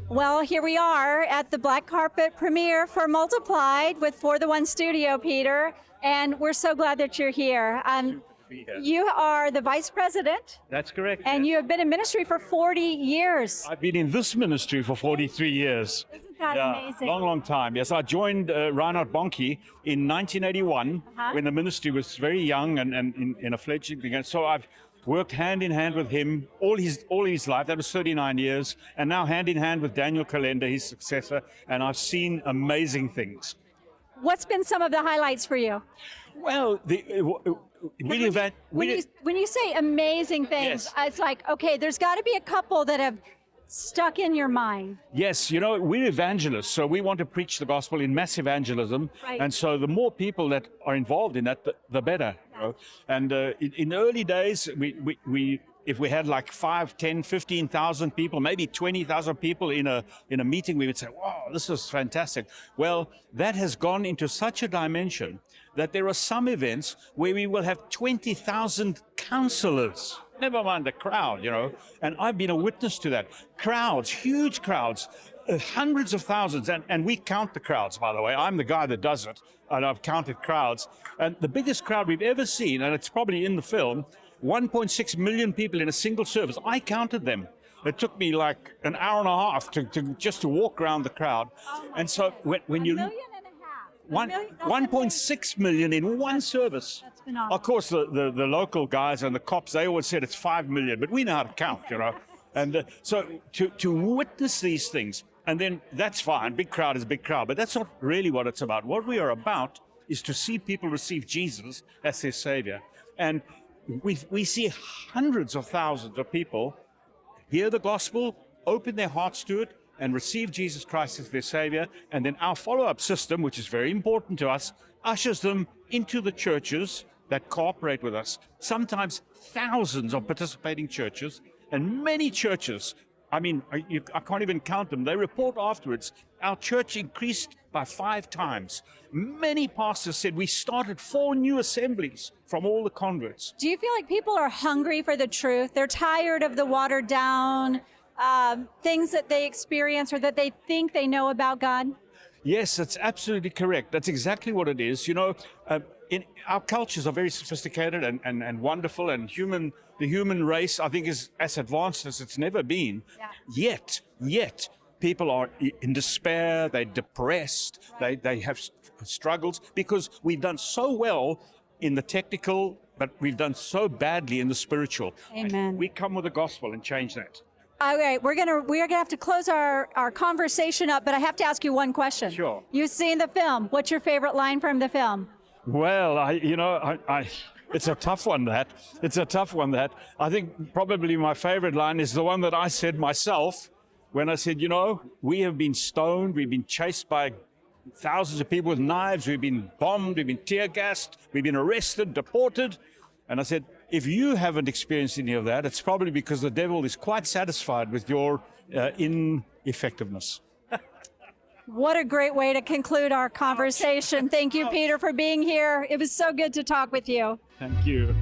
Well, here we are at the black carpet premiere for Multiplied with For the One Studio, Peter, and we're so glad that you're here. You are the vice president. That's correct. And yes. you have been in ministry for 40 years. I've been in this ministry for 43 years. Isn't that amazing? Long time. Yes, I joined Reinhard Bonnke in 1981 when the ministry was very young and in a fledgling thing. And so I've worked hand in hand with him all his life. That was 39 years. And now hand in hand with Daniel Calender, his successor. And I've seen amazing things. What's been some of the highlights for you? Well, When you say amazing things, Yes. it's like, okay, there's got to be a couple that have stuck in your mind. Yes, we're evangelists, so we want to preach the gospel in mass evangelism. Right. And so the more people that are involved in that, the better. And in the early days, we if we had like 5, 10, 15,000 people, maybe 20,000 people in a meeting, we would say, wow, this is fantastic. Well, that has gone into such a dimension that there are some events where we will have 20,000 counselors, never mind the crowd, and I've been a witness to that. Crowds, huge crowds, hundreds of thousands, and we count the crowds, by the way. I'm the guy that does it, and I've counted crowds. And the biggest crowd we've ever seen, and it's probably in the film, 1.6 million people in a single service. I counted them. It took me like an hour and a half to walk around the crowd. And so when you... $1.5 million. 1.6 million in one service. That's phenomenal. Of course, the local guys and the cops, they always said it's 5 million, but we know how to count, And so to witness these things, and then that's fine, big crowd is a big crowd, but that's not really what it's about. What we are about is to see people receive Jesus as their Savior. And we see hundreds of thousands of people hear the gospel, open their hearts to it, and receive Jesus Christ as their Savior. And then our follow-up system, which is very important to us, ushers them into the churches that cooperate with us. Sometimes thousands of participating churches, and many churches, I can't even count them. They report afterwards, our church increased by 5 times. Many pastors said we started 4 new assemblies from all the converts. Do you feel like people are hungry for the truth? They're tired of the watered down things that they experience or that they think they know about God? Yes, that's absolutely correct. That's exactly what it is. Our cultures are very sophisticated and wonderful, and the human race, I think, is as advanced as it's never been. Yeah. Yet, people are in despair, they're depressed, they have struggles because we've done so well in the technical, but we've done so badly in the spiritual. Amen. We come with the gospel and change that. All right, we're gonna have to close our conversation up, but I have to ask you one question. Sure. You've seen the film. What's your favorite line from the film? Well, it's a tough one, that. It's a tough one, that. I think probably my favorite line is the one that I said myself when I said, we have been stoned, we've been chased by thousands of people with knives, we've been bombed, we've been tear gassed, we've been arrested, deported. And I said, if you haven't experienced any of that, it's probably because the devil is quite satisfied with your ineffectiveness. What a great way to conclude our conversation. Thank you, Peter, for being here. It was so good to talk with you. Thank you.